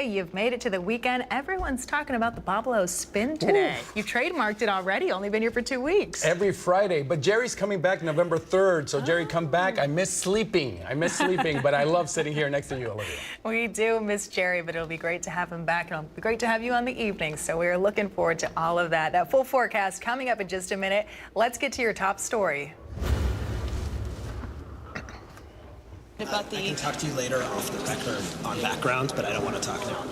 you've made it to the weekend. Everyone's talking about the Pablo spin today. Ooh. You trademarked it already, only been here for 2 weeks. Every Friday, but Jerry's coming back November 3rd, so Jerry, come back. I miss sleeping, but I love sitting here next to you, Olivia. We do miss Jerry, but it'll be great to have him back, and it'll be great to have you on the evening, so we're looking forward to all of that. That full forecast coming up in just a minute. Let's get to your top story. I can talk to you later off the record on background, but I don't want to talk now.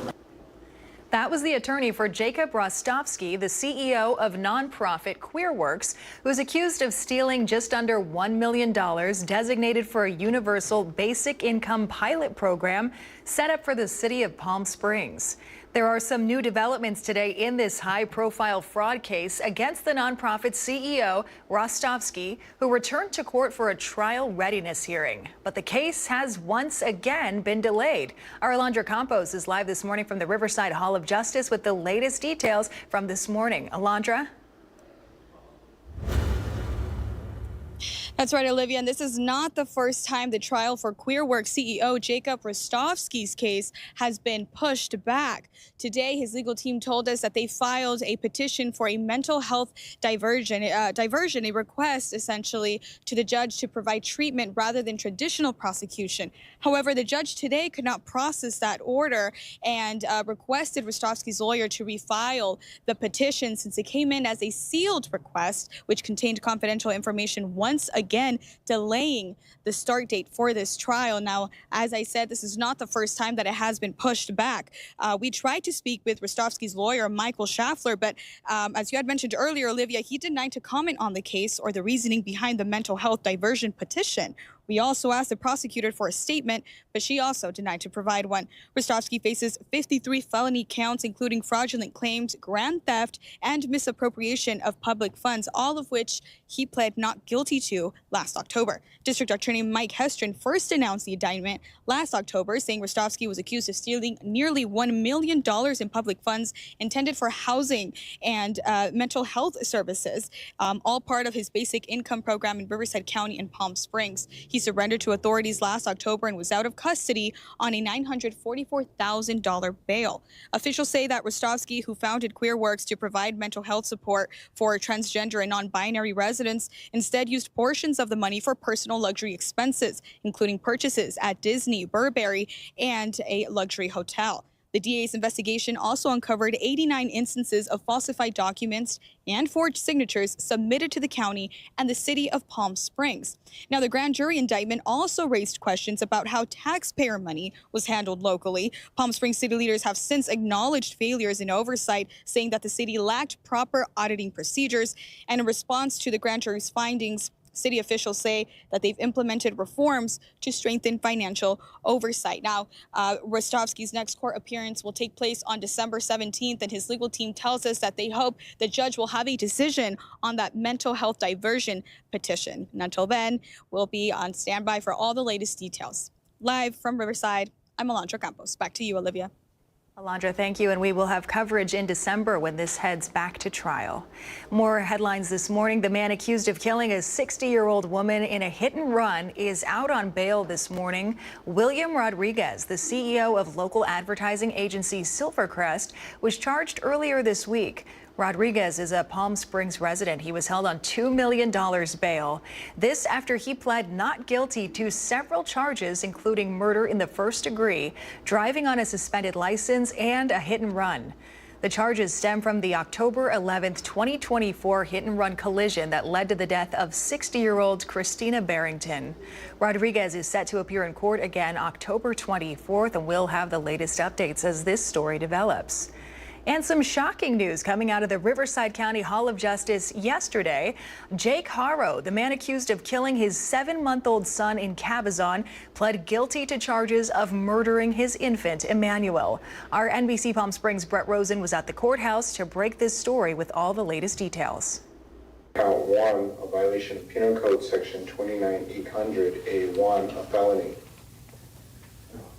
That was the attorney for Jacob Rostovsky, the CEO of nonprofit QueerWorks, who is accused of stealing just under $1 million designated for a universal basic income pilot program set up for the city of Palm Springs. There are some new developments today in this high-profile fraud case against the nonprofit CEO, Rostovsky, who returned to court for a trial readiness hearing. But the case has once again been delayed. Our Alondra Campos is live this morning from the Riverside Hall of Justice with the latest details from this morning. Alondra? That's right, Olivia, and this is not the first time the trial for QueerWorks CEO Jacob Rostovsky's case has been pushed back. Today, his legal team told us that they filed a petition for a mental health diversion, a request essentially to the judge to provide treatment rather than traditional prosecution. However, the judge today could not process that order and requested Rostovsky's lawyer to refile the petition since it came in as a sealed request, which contained confidential information once again delaying the start date for this trial. Now, as I said, this is not the first time that it has been pushed back. We tried to speak with Rostovsky's lawyer, Michael Schaffler, but as you had mentioned earlier, Olivia, he denied to comment on the case or the reasoning behind the mental health diversion petition. We also asked the prosecutor for a statement, but she also denied to provide one. Rostovsky faces 53 felony counts, including fraudulent claims, grand theft, and misappropriation of public funds, all of which he pled not guilty to last October. District Attorney Mike Hestron first announced the indictment last October, saying Rostovsky was accused of stealing nearly $1 million in public funds intended for housing and mental health services, all part of his basic income program in Riverside County and Palm Springs. He surrendered to authorities last October and was out of custody on a $944,000 bail. Officials say that Rostovsky, who founded QueerWorks to provide mental health support for transgender and non-binary residents, instead used portions of the money for personal luxury expenses, including purchases at Disney, Burberry, and a luxury hotel. The DA's investigation also uncovered 89 instances of falsified documents and forged signatures submitted to the county and the city of Palm Springs. Now, the grand jury indictment also raised questions about how taxpayer money was handled locally. Palm Springs city leaders have since acknowledged failures in oversight, saying that the city lacked proper auditing procedures. And in response to the grand jury's findings, city officials say that they've implemented reforms to strengthen financial oversight. Now, Rostovsky's next court appearance will take place on December 17th, and his legal team tells us that they hope the judge will have a decision on that mental health diversion petition. And until then, we'll be on standby for all the latest details. Live from Riverside, I'm Alondra Campos. Back to you, Olivia. Alondra, thank you, and we will have coverage in December when this heads back to trial. More headlines this morning. The man accused of killing a 60-year-old woman in a hit-and-run is out on bail this morning. William Rodriguez, the CEO of local advertising agency Silvercrest, was charged earlier this week. Rodriguez is a Palm Springs resident. He was held on $2 million bail. This after he pled not guilty to several charges, including murder in the first degree, driving on a suspended license, and a hit and run. The charges stem from the October 11th, 2024 hit-and-run collision that led to the death of 60-year-old Christina Barrington. Rodriguez is set to appear in court again October 24th, and we'll have the latest updates as this story develops. And some shocking news coming out of the Riverside County Hall of Justice yesterday. Jake Harrow, the man accused of killing his 7-month-old son in Cabazon, pled guilty to charges of murdering his infant, Emmanuel. Our NBC Palm Springs' Brett Rosen was at the courthouse to break this story with all the latest details. Count 1, a violation of Penal Code Section 29800A1, a felony.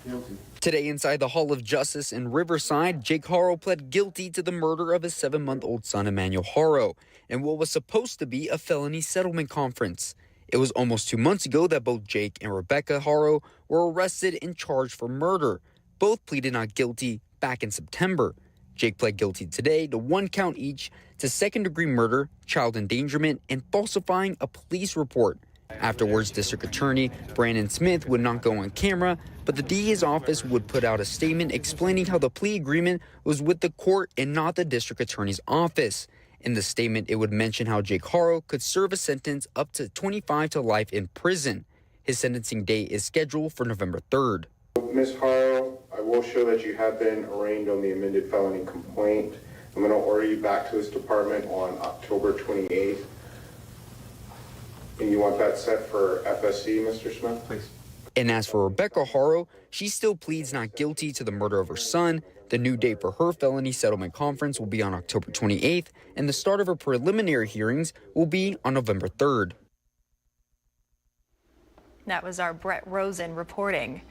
Guilty. Today inside the Hall of Justice in Riverside, Jake Harrow pled guilty to the murder of his 7-month-old son, Emmanuel Harrow, in what was supposed to be a felony settlement conference. It was almost 2 months ago that both Jake and Rebecca Harrow were arrested and charged for murder. Both pleaded not guilty, back in September. Jake pled guilty today to 1 count each to second-degree murder, child endangerment, and falsifying a police report. Afterwards, District Attorney Brandon Smith would not go on camera, but the DA's office would put out a statement explaining how the plea agreement was with the court and not the District Attorney's office. In the statement, it would mention how Jake Haro could serve a sentence up to 25 to life in prison. His sentencing date is scheduled for November 3rd. Ms. Haro, I will show that you have been arraigned on the amended felony complaint. I'm going to order you back to this department on October 28th. And you want that set for FSC, Mr. Smith? Please. And as for Rebecca Haro, she still pleads not guilty to the murder of her son. The new date for her felony settlement conference will be on October 28th, and the start of her preliminary hearings will be on November 3rd. That was our Brett Rosen reporting.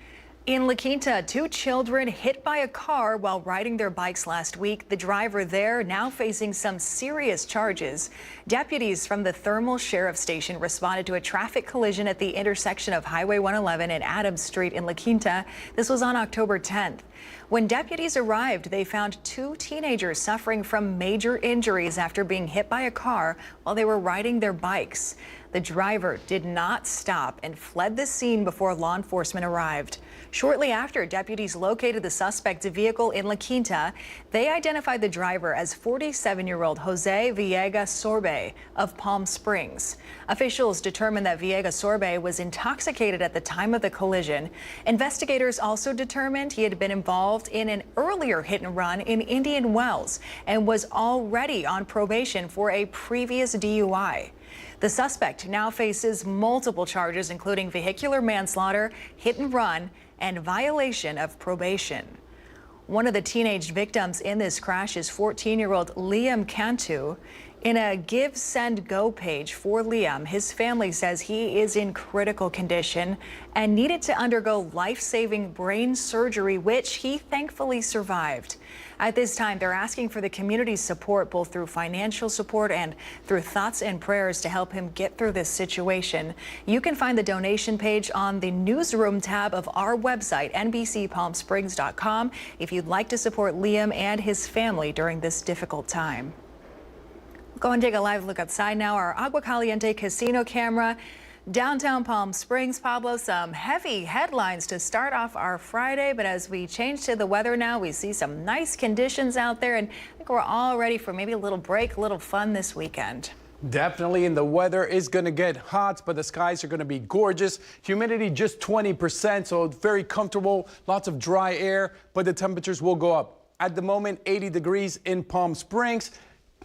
In La Quinta, 2 children hit by a car while riding their bikes last week. The driver there now facing some serious charges. Deputies from the Thermal Sheriff Station responded to a traffic collision at the intersection of Highway 111 and Adams Street in La Quinta. This was on October 10th. When deputies arrived, they found 2 teenagers suffering from major injuries after being hit by a car while they were riding their bikes. The driver did not stop and fled the scene before law enforcement arrived. Shortly after, deputies located the suspect's vehicle in La Quinta. They identified the driver as 47-year-old Jose Villegas Sorbe of Palm Springs. Officials determined that Villegas Sorbe was intoxicated at the time of the collision. Investigators also determined he had been involved in an earlier hit and run in Indian Wells and was already on probation for a previous DUI. The suspect now faces multiple charges, including vehicular manslaughter, hit and run, and violation of probation. One of the teenage victims in this crash is 14-year-old Liam Cantu. In a Give, Send, Go page for Liam, his family says he is in critical condition and needed to undergo life-saving brain surgery, which he thankfully survived. At this time, they're asking for the community's support, both through financial support and through thoughts and prayers to help him get through this situation. You can find the donation page on the newsroom tab of our website, NBCPalmSprings.com, if you'd like to support Liam and his family during this difficult time. Go and take a live look outside now. Our Agua Caliente casino camera. Downtown Palm Springs, Pablo, some heavy headlines to start off our Friday, but as we change to the weather now, we see some nice conditions out there, and I think we're all ready for maybe a little break, a little fun this weekend. Definitely, and the weather is going to get hot, but the skies are going to be gorgeous. Humidity just 20%, so very comfortable, lots of dry air, but the temperatures will go up. At the moment, 80 degrees in Palm Springs.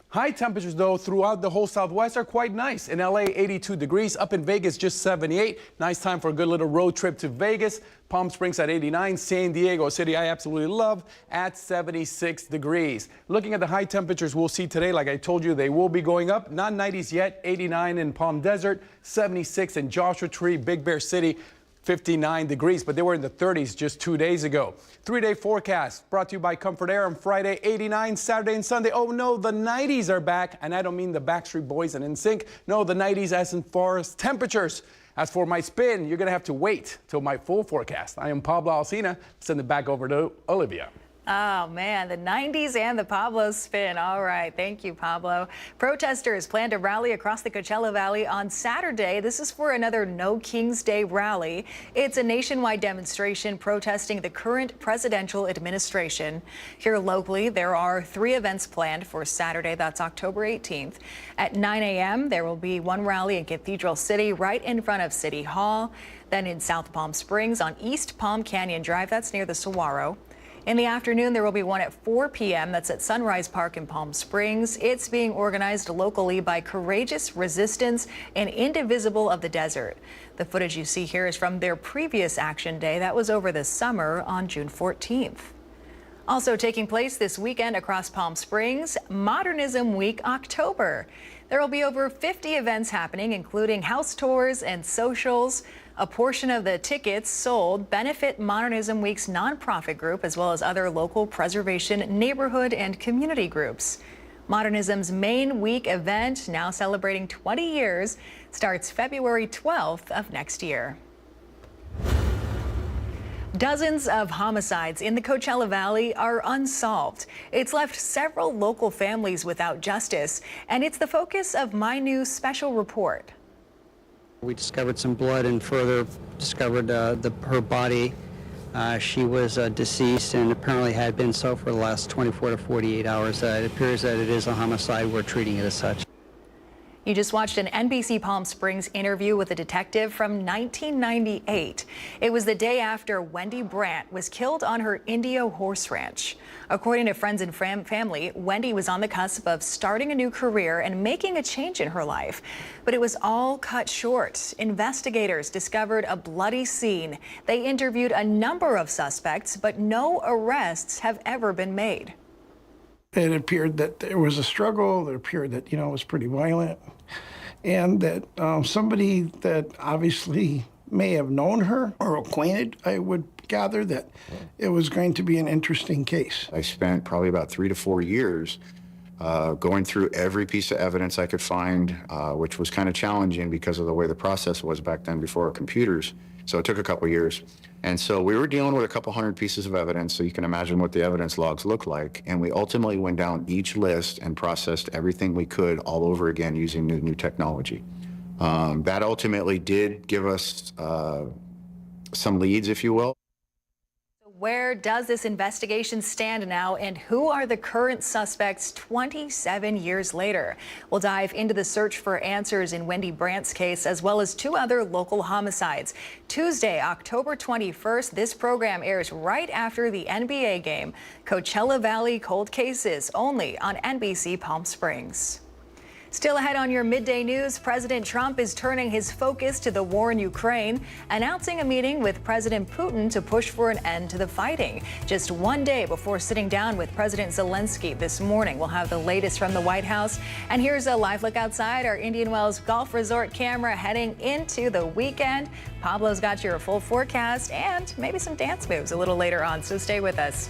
High temperatures, though, throughout the whole Southwest are quite nice. In LA, 82 degrees. Up in Vegas, just 78. Nice time for a good little road trip to Vegas. Palm Springs at 89. San Diego, a city I absolutely love, at 76 degrees. Looking at the high temperatures we'll see today, like I told you, they will be going up. Not 90s yet. 89 in Palm Desert, 76 in Joshua Tree, Big Bear City. 59 degrees, but they were in the 30s just 2 days ago. 3-day forecast brought to you by Comfort Air on Friday, 89, Saturday and Sunday. Oh no, the 90s are back, and I don't mean the Backstreet Boys and NSYNC. No, the 90s as far as temperatures. As for my spin, you're gonna have to wait till my full forecast. I am Pablo Alsina. Send it back over to Olivia. Oh, man, the 90s and the Pablo spin. All right. Thank you, Pablo. Protesters plan to rally across the Coachella Valley on Saturday. This is for another No Kings Day rally. It's a nationwide demonstration protesting the current presidential administration. Here locally, there are 3 events planned for Saturday. That's October 18th. At 9 a.m., there will be one rally in Cathedral City right in front of City Hall. Then in South Palm Springs on East Palm Canyon Drive. That's near the Saguaro. In the afternoon, there will be one at 4 p.m. That's at Sunrise Park in Palm Springs. It's being organized locally by Courageous Resistance and Indivisible of the Desert. The footage you see here is from their previous action day. That was over the summer on June 14th. Also taking place this weekend across Palm Springs, Modernism Week October. There will be over 50 events happening, including house tours and socials. A portion of the tickets sold benefit Modernism Week's nonprofit group, as well as other local preservation, neighborhood, and community groups. Modernism's main week event, now celebrating 20 years, starts February 12th of next year. Dozens of homicides in the Coachella Valley are unsolved. It's left several local families without justice, and it's the focus of my new special report. We discovered some blood and further discovered her body. She was deceased and apparently had been so for the last 24 to 48 hours. It appears that it is a homicide. We're treating it as such. You just watched an NBC Palm Springs interview with a detective from 1998. It was the day after Wendy Brandt was killed on her Indio horse ranch. According to friends and family, Wendy was on the cusp of starting a new career and making a change in her life. But it was all cut short. Investigators discovered a bloody scene. They interviewed a number of suspects, but no arrests have ever been made. It appeared that there was a struggle. It appeared that, it was pretty violent. And that somebody that obviously may have known her or acquainted, I would gather that it was going to be an interesting case. I spent probably about 3 to 4 years going through every piece of evidence I could find, which was kind of challenging because of the way the process was back then before computers. So it took a couple years. And so we were dealing with a couple hundred pieces of evidence, so you can imagine what the evidence logs look like. And we ultimately went down each list and processed everything we could all over again using new technology. That ultimately did give us some leads, if you will. Where does this investigation stand now, and who are the current suspects 27 years later? We'll dive into the search for answers in Wendy Brandt's case, as well as 2 other local homicides. Tuesday, October 21st, this program airs right after the NBA game. Coachella Valley Cold Cases, only on NBC Palm Springs. Still ahead on your midday news, President Trump is turning his focus to the war in Ukraine, announcing a meeting with President Putin to push for an end to the fighting. Just one day before sitting down with President Zelensky this morning. We'll have the latest from the White House. And here's a live look outside our Indian Wells Golf Resort camera heading into the weekend. Pablo's got your full forecast and maybe some dance moves a little later on, so stay with us.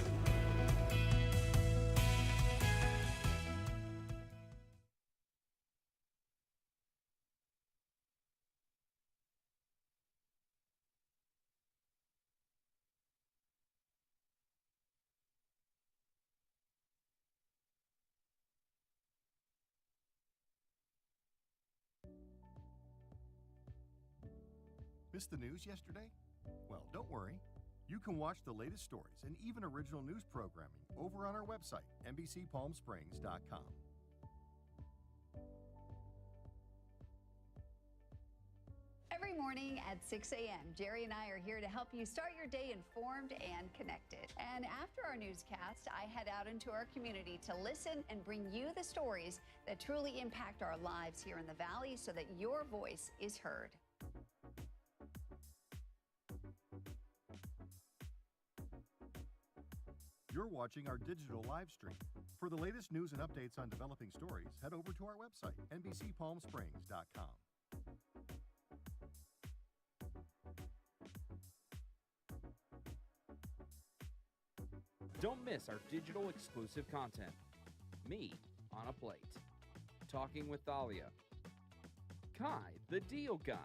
Missed the news yesterday? Well, don't worry. You can watch the latest stories and even original news programming over on our website, NBCPalmSprings.com. Every morning at 6 a.m., Jerry and I are here to help you start your day informed and connected. And after our newscast, I head out into our community to listen and bring you the stories that truly impact our lives here in the Valley so that your voice is heard. You're watching our digital live stream. For the latest news and updates on developing stories, head over to our website, NBCPalmSprings.com. Don't miss our digital exclusive content. Me on a Plate. Talking with Thalia. Kai, the Deal Guy.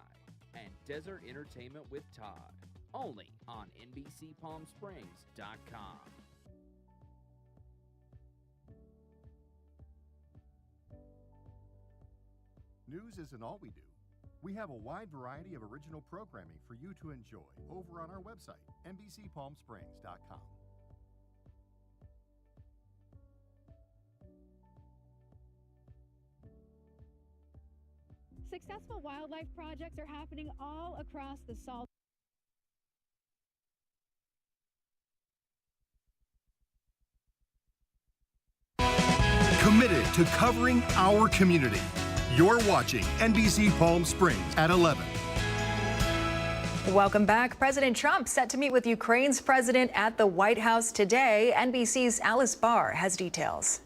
And Desert Entertainment with Todd. Only on NBCPalmSprings.com. News isn't all we do. We have a wide variety of original programming for you to enjoy over on our website, NBCPalmSprings.com. Successful wildlife projects are happening all across the Salt. Committed to covering our community. You're watching NBC Palm Springs at 11. Welcome back. President Trump set to meet with Ukraine's president at the White House today. NBC's Alice Barr has details.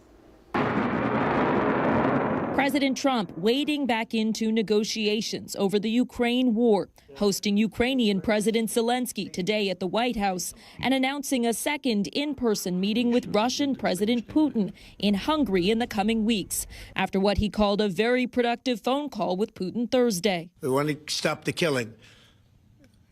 President Trump wading back into negotiations over the Ukraine war, hosting Ukrainian President Zelensky today at the White House and announcing a second in-person meeting with Russian President Putin in Hungary in the coming weeks, after what he called a very productive phone call with Putin Thursday. We want to stop the killing.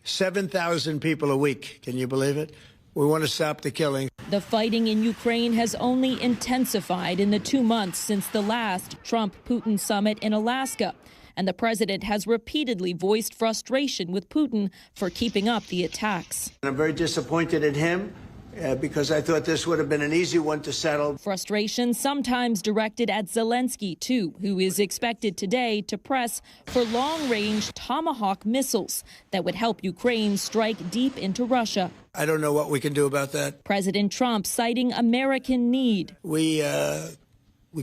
7,000 people a week. Can you believe it? We want to stop the killing. The fighting in Ukraine has only intensified in the 2 months since the last Trump-Putin summit in Alaska. And the president has repeatedly voiced frustration with Putin for keeping up the attacks. And I'm very disappointed in him because I thought this would have been an easy one to settle. Frustration sometimes directed at Zelensky, too, who is expected today to press for long-range Tomahawk missiles that would help Ukraine strike deep into Russia. I don't know what we can do about that. President Trump citing American need. We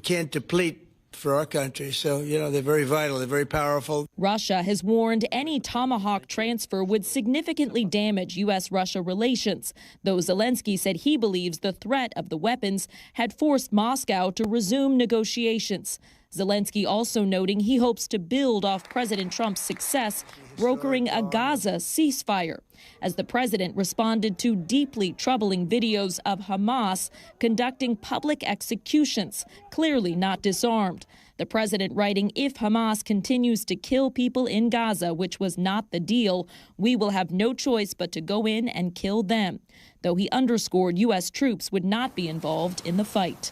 can't deplete for our country. So, you know, they're very vital. They're very powerful. Russia has warned any Tomahawk transfer would significantly damage U.S.-Russia relations, though Zelensky said he believes the threat of the weapons had forced Moscow to resume negotiations. Zelensky also noting he hopes to build off President Trump's success brokering a Gaza ceasefire, as the president responded to deeply troubling videos of Hamas conducting public executions, clearly not disarmed. The president writing, if Hamas continues to kill people in Gaza, which was not the deal, we will have no choice but to go in and kill them, though he underscored U.S. troops would not be involved in the fight.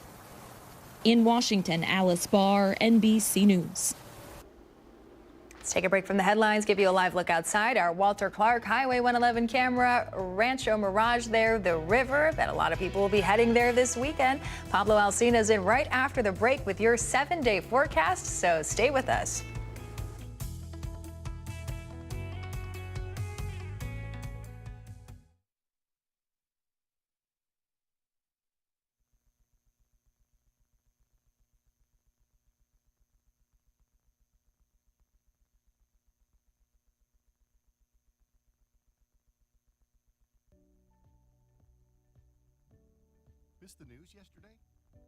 In Washington, Alice Barr, NBC News. Let's take a break from the headlines, give you a live look outside. Our Walter Clark Highway 111 camera, Rancho Mirage there, the river that a lot of people will be heading there this weekend. Pablo Alcina's in right after the break with your 7-day forecast, so stay with us. Missed the news yesterday?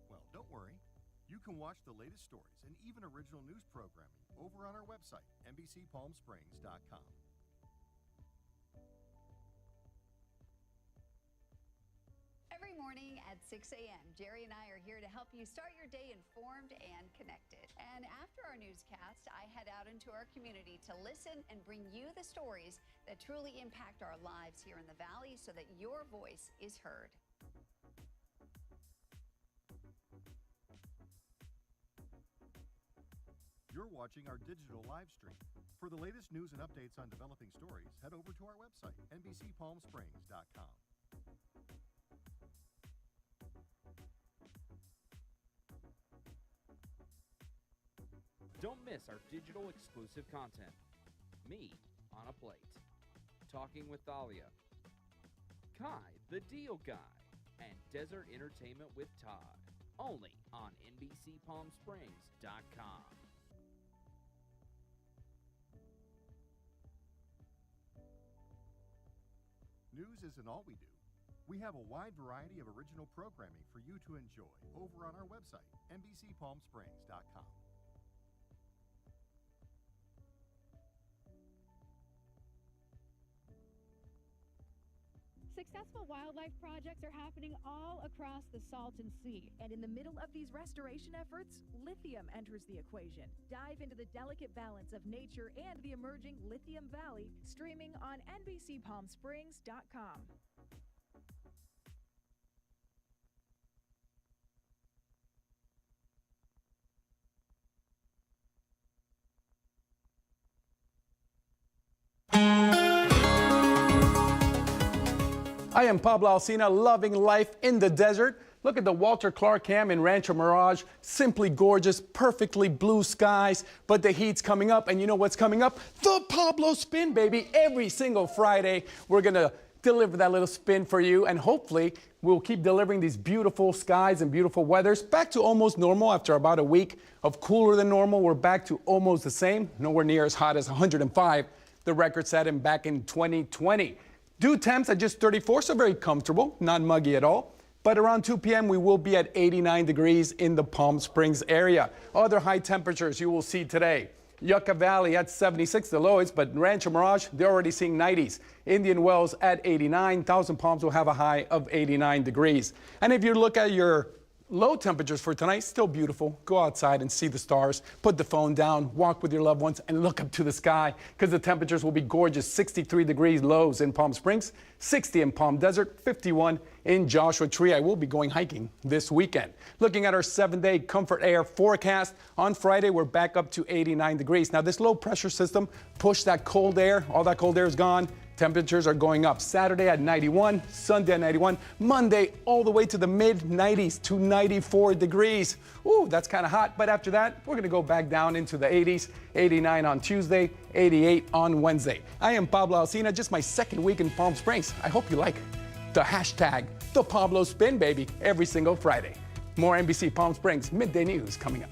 Well, don't worry. You can watch the latest stories and even original news programming over on our website, NBCPalmSprings.com. Every morning at 6 a.m., Jerry and I are here to help you start your day informed and connected. And after our newscast, I head out into our community to listen and bring you the stories that truly impact our lives here in the Valley so that your voice is heard. You're watching our digital live stream. For the latest news and updates on developing stories, head over to our website, NBCPalmSprings.com. Don't miss our digital exclusive content. Me on a Plate, Talking with Thalia, Kai the Deal Guy, and Desert Entertainment with Todd. Only on NBCPalmSprings.com. News isn't all we do. We have a wide variety of original programming for you to enjoy over on our website, NBCPalmSprings.com. Successful wildlife projects are happening all across the Salton Sea. And in the middle of these restoration efforts, lithium enters the equation. Dive into the delicate balance of nature and the emerging Lithium Valley, streaming on NBCPalmSprings.com. I am Pablo Alcina, loving life in the desert. Look at the Walter Clark cam in Rancho Mirage. Simply gorgeous, perfectly blue skies, but the heat's coming up. And you know what's coming up? The Pablo Spin, baby. Every single Friday, we're going to deliver that little spin for you. And hopefully, we'll keep delivering these beautiful skies and beautiful weathers back to almost normal after about a week of cooler than normal. We're back to almost the same, nowhere near as hot as 105. The record set him back in 2020. Dew temps at just 34, so very comfortable, not muggy at all. But around 2 p.m., we will be at 89 degrees in the Palm Springs area. Other high temperatures you will see today. Yucca Valley at 76, the lowest, but Rancho Mirage, they're already seeing 90s. Indian Wells at 89. Thousand Palms will have a high of 89 degrees. And if you look at your Low temperatures for tonight, still beautiful. Go outside and see the stars. Put the phone down, walk with your loved ones, and look up to the sky because the temperatures will be gorgeous. 63 degrees lows in Palm Springs, 60 in Palm Desert, 51 in Joshua Tree. I will be going hiking this weekend. Looking at our 7-day comfort air forecast, on Friday we're back up to 89 degrees. Now this low pressure system pushed that cold air. All that cold air is gone. Temperatures are going up. Saturday at 91, Sunday at 91, Monday all the way to the mid-90s to 94 degrees. Ooh, that's kind of hot, but after that, we're going to go back down into the 80s, 89 on Tuesday, 88 on Wednesday. I am Pablo Alsina, just my second week in Palm Springs. I hope you like the hashtag, the Pablo Spin, baby, every single Friday. More NBC Palm Springs Midday News coming up.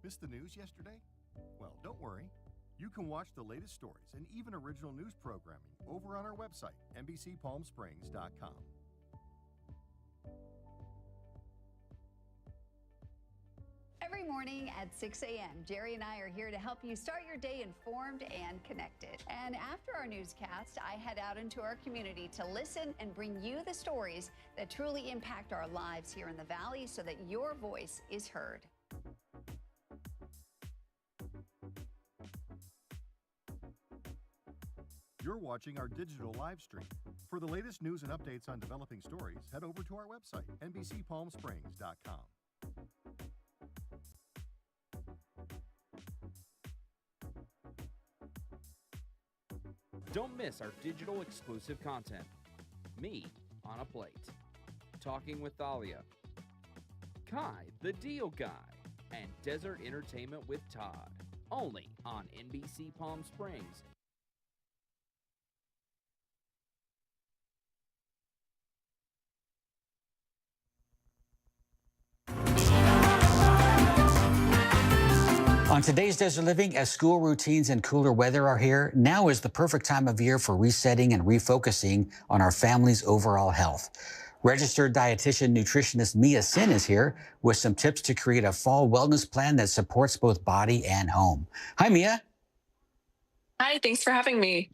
Missed the news yesterday? Well, don't worry. You can watch the latest stories and even original news programming over on our website, NBCPalmSprings.com. Every morning at 6 a.m., Jerry and I are here to help you start your day informed and connected. And after our newscast, I head out into our community to listen and bring you the stories that truly impact our lives here in the Valley so that your voice is heard. You're watching our digital live stream. For the latest news and updates on developing stories, head over to our website, NBCPalmSprings.com. Don't miss our digital exclusive content. Me on a Plate. Talking with Thalia. Kai, the Deal Guy. And Desert Entertainment with Todd. Only on NBC Palm Springs. On today's Desert Living, as school routines and cooler weather are here, now is the perfect time of year for resetting and refocusing on our family's overall health. Registered dietitian nutritionist Mia Sin is here with some tips to create a fall wellness plan that supports both body and home. Hi, Mia. Hi, thanks for having me.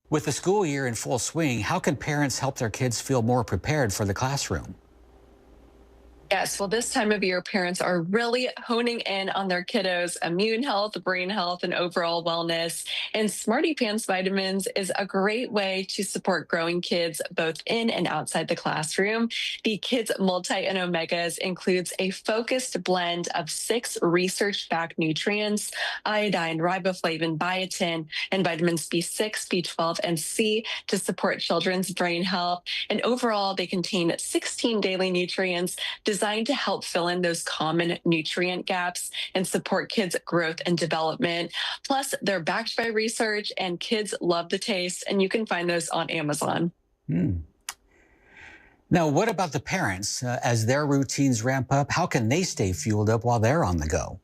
With the school year in full swing, how can parents help their kids feel more prepared for the classroom? Yes, well, this time of year, parents are really honing in on their kiddos' immune health, brain health, and overall wellness. And Smarty Pants vitamins is a great way to support growing kids both in and outside the classroom. The Kids Multi and Omegas includes a focused blend of 6 research-backed nutrients: iodine, riboflavin, biotin, and vitamins B6, B12, and C to support children's brain health. And overall, they contain 16 daily nutrients designed to help fill in those common nutrient gaps and support kids' growth and development. Plus, they're backed by research and kids love the taste, and you can find those on Amazon. Now, what about the parents? As their routines ramp up, how can they stay fueled up while they're on the go?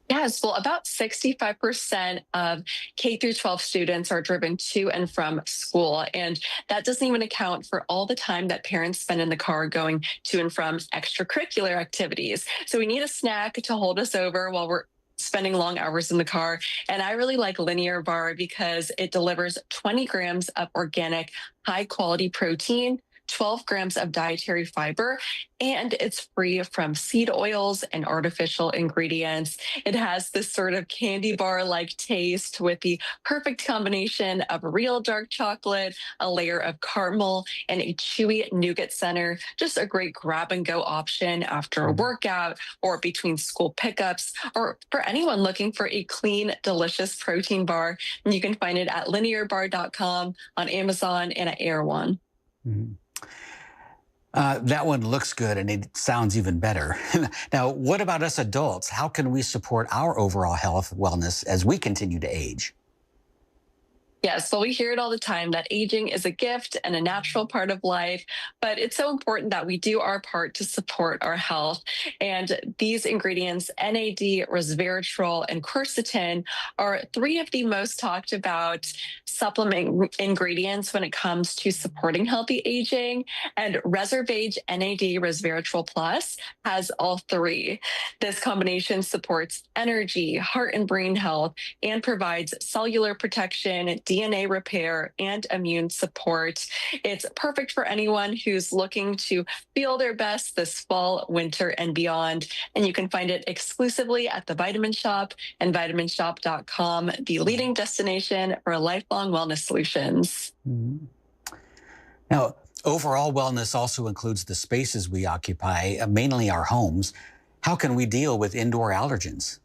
Yes, well, about 65% of K through 12 students are driven to and from school. And that doesn't even account for all the time that parents spend in the car going to and from extracurricular activities. So we need a snack to hold us over while we're spending long hours in the car. And I really like Linear Bar because it delivers 20 grams of organic, high quality protein 12 grams of dietary fiber, and it's free from seed oils and artificial ingredients. It has this sort of candy bar-like taste with the perfect combination of real dark chocolate, a layer of caramel, and a chewy nougat center. Just a great grab-and-go option after a workout or between school pickups, or for anyone looking for a clean, delicious protein bar. And you can find it at linearbar.com, on Amazon, and at Air One. That one looks good and it sounds even better. Now, what about us adults? How can we support our overall health, wellness as we continue to age? Yes, well, we hear it all the time that aging is a gift and a natural part of life, but it's so important that we do our part to support our health. And these ingredients, NAD, resveratrol, and quercetin, are three of the most talked about supplement ingredients when it comes to supporting healthy aging. And Reservage NAD Resveratrol Plus has all three. This combination supports energy, heart and brain health, and provides cellular protection, DNA repair, and immune support. It's perfect for anyone who's looking to feel their best this fall, winter, and beyond. And you can find it exclusively at the Vitamin Shop and vitaminshop.com, the leading destination for lifelong wellness solutions. Now, overall wellness also includes the spaces we occupy, mainly our homes. How can we deal with indoor allergens?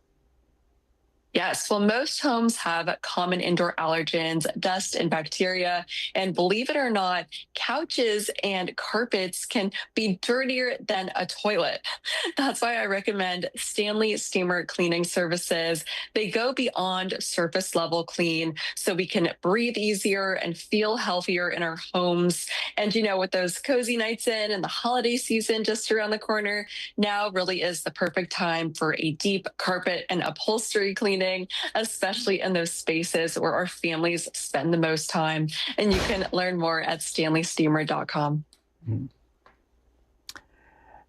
Yes, well, most homes have common indoor allergens, dust and bacteria. And believe it or not, couches and carpets can be dirtier than a toilet. That's why I recommend Stanley Steamer Cleaning Services. They go beyond surface level clean so we can breathe easier and feel healthier in our homes. And, you know, with those cozy nights in and the holiday season just around the corner, now really is the perfect time for a deep carpet and upholstery cleaning, especially in those spaces where our families spend the most time. And you can learn more at stanleysteamer.com.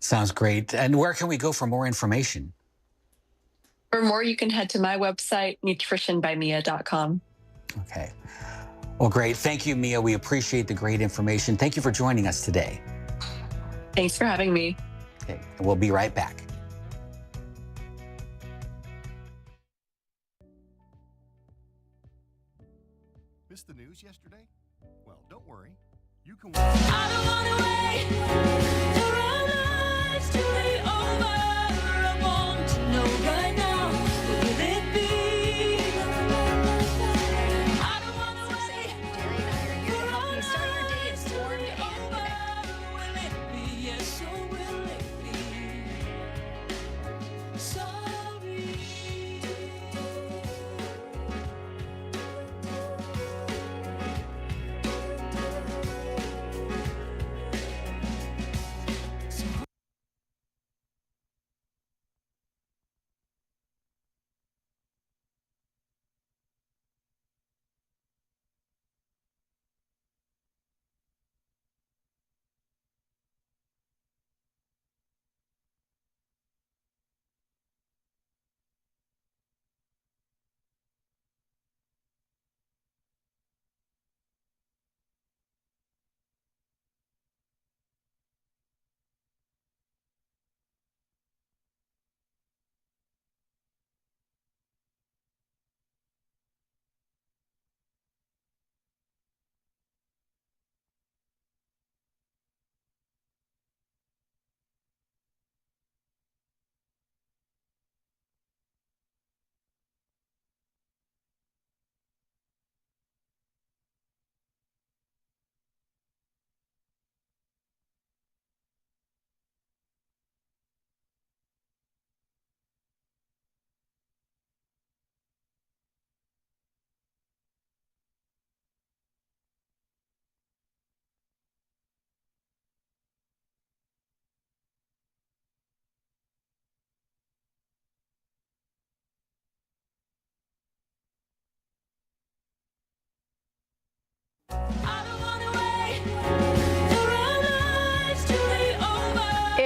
Sounds great. And where can we go for more information? For more, you can head to my website, nutritionbymia.com. Okay. Well, great. Thank you, Mia. We appreciate the great information. Thank you for joining us today. Thanks for having me. Okay. And we'll be right back. Missed the news yesterday? Well, don't worry. You can watch. I don't wanna wait for our lives to be over. I want to know right now, what will it be? I don't wanna wait. Jerry and I are here to help you start your day informed and connected. Will it be? Yes, or will it be? Sorry.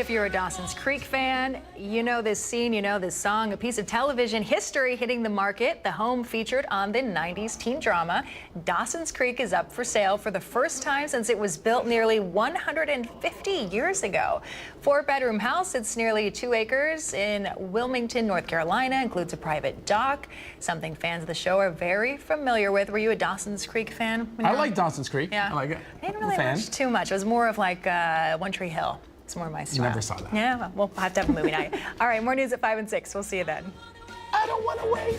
if you're a Dawson's Creek fan, you know this scene, you know this song, a piece of television history hitting the market. The home featured on the 90s teen drama. Dawson's Creek is up for sale for the first time since it was built nearly 150 years ago. 4-bedroom house, it's nearly 2 acres in Wilmington, North Carolina, includes a private dock, something fans of the show are very familiar with. Were you a Dawson's Creek fan? I like Dawson's Creek. Yeah. I like it. I didn't really watch too much. It was more of like One Tree Hill. It's more my style. Never saw that. Yeah, well, we'll have to have a movie night. All right, more news at 5 and 6. We'll see you then. I don't want to wait.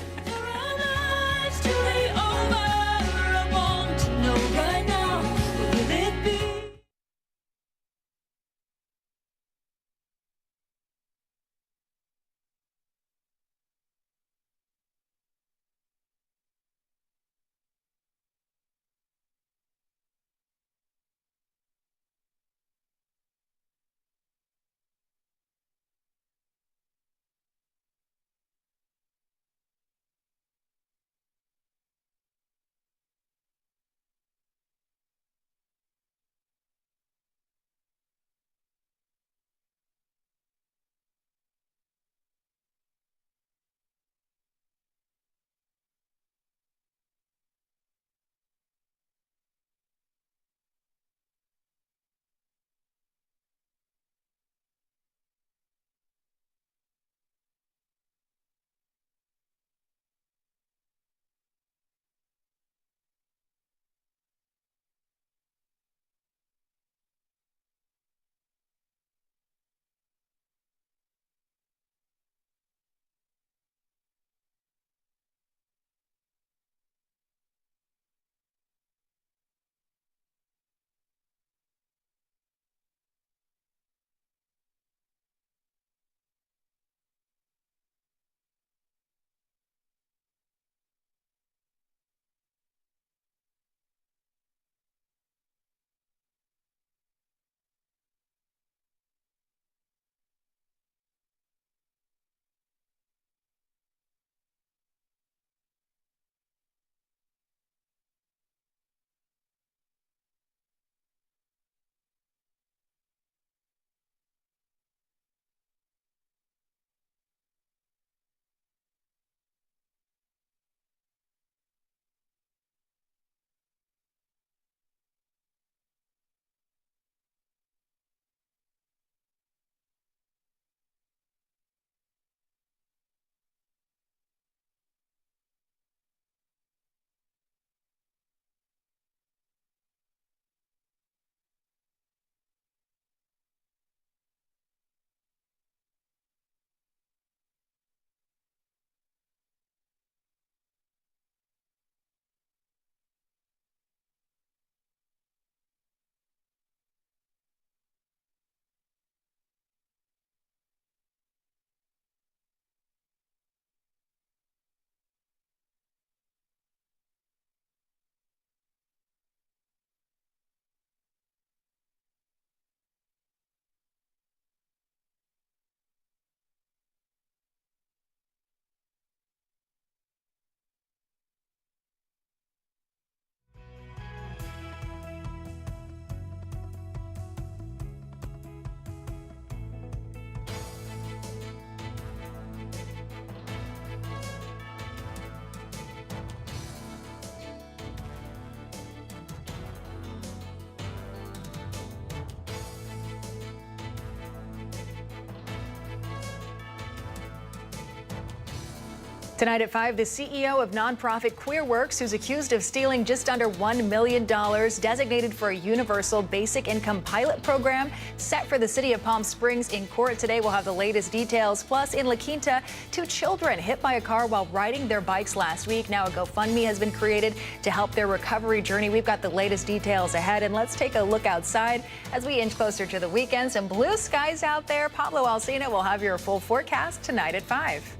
Tonight at 5, the CEO of nonprofit QueerWorks, who's accused of stealing just under $1 million, designated for a universal basic income pilot program set for the city of Palm Springs in court today. We'll have the latest details. Plus, in La Quinta, 2 children hit by a car while riding their bikes last week. Now a GoFundMe has been created to help their recovery journey. We've got the latest details ahead. And let's take a look outside as we inch closer to the weekend. Some blue skies out there. Pablo Alsina will have your full forecast tonight at 5.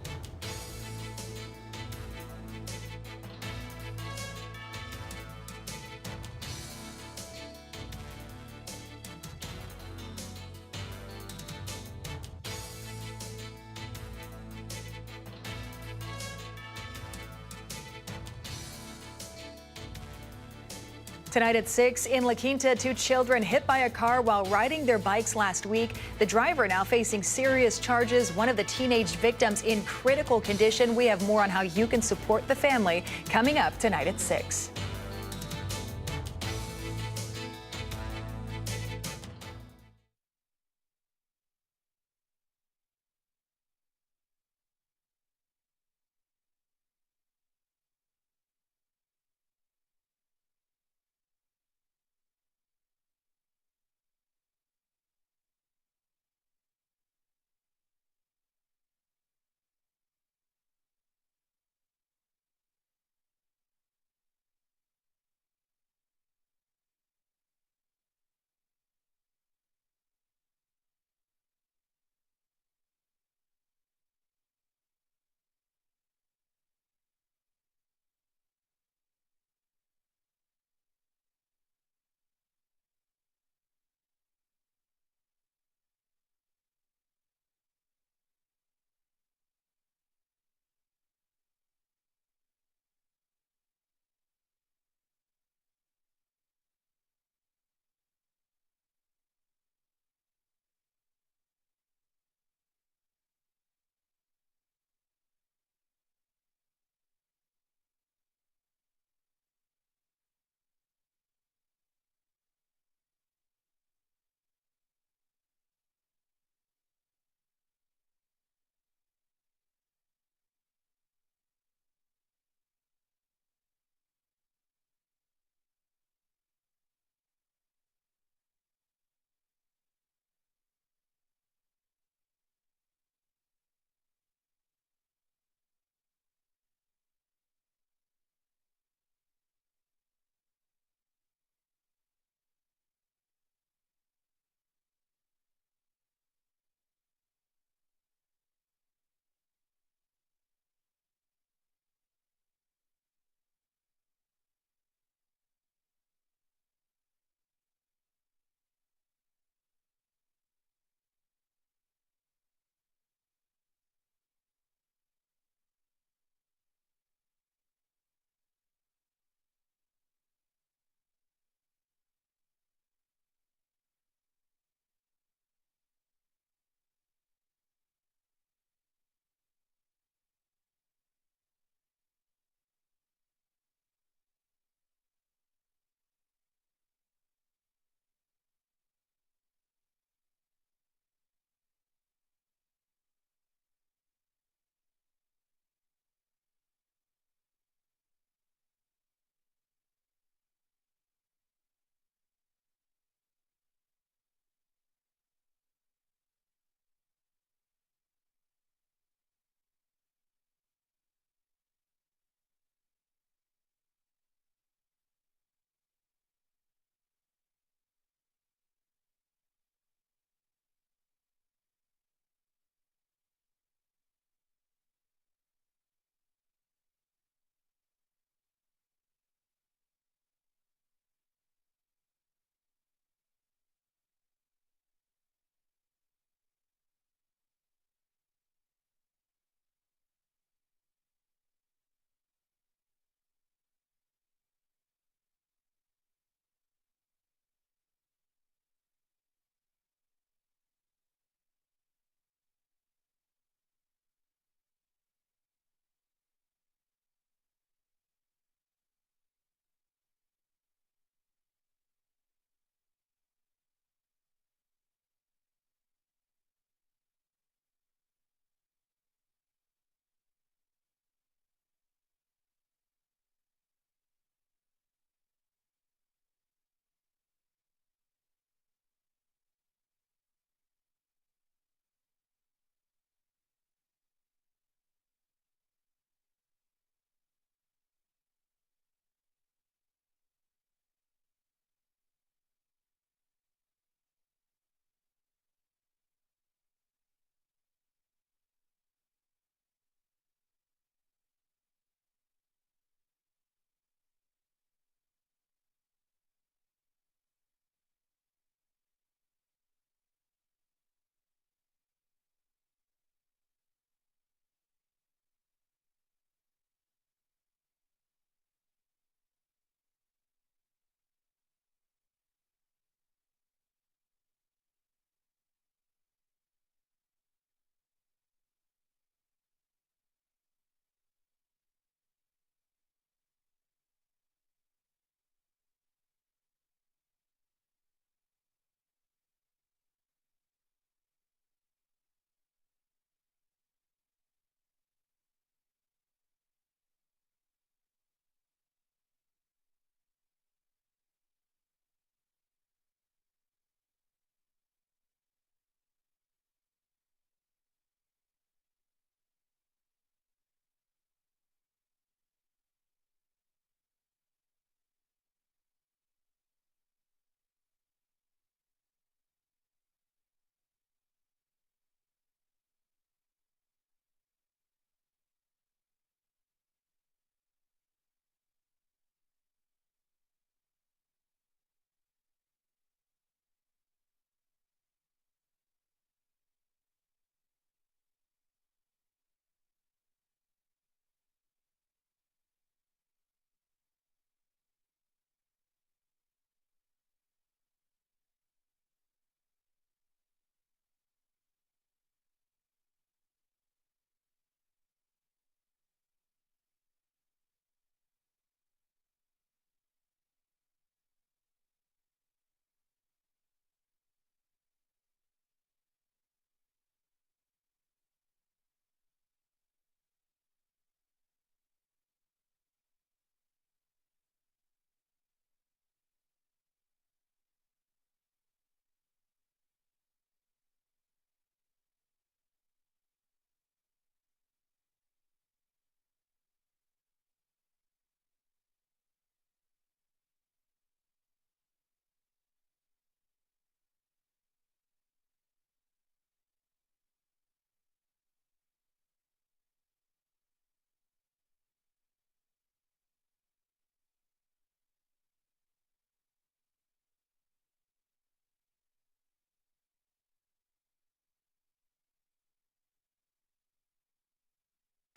Tonight at 6 in La Quinta, 2 children hit by a car while riding their bikes last week. The driver now facing serious charges. One of the teenage victims in critical condition. We have more on how you can support the family coming up tonight at 6.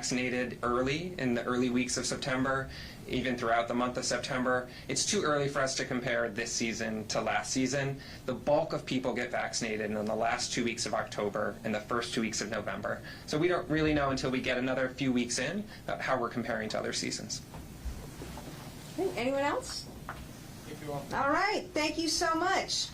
Vaccinated early in the early weeks of September, even throughout the month of September. It's too early for us to compare this season to last season. The bulk of people get vaccinated in the last 2 weeks of October and the first 2 weeks of November. So we don't really know until we get another few weeks in how we're comparing to other seasons. Okay, anyone else? All right, thank you so much.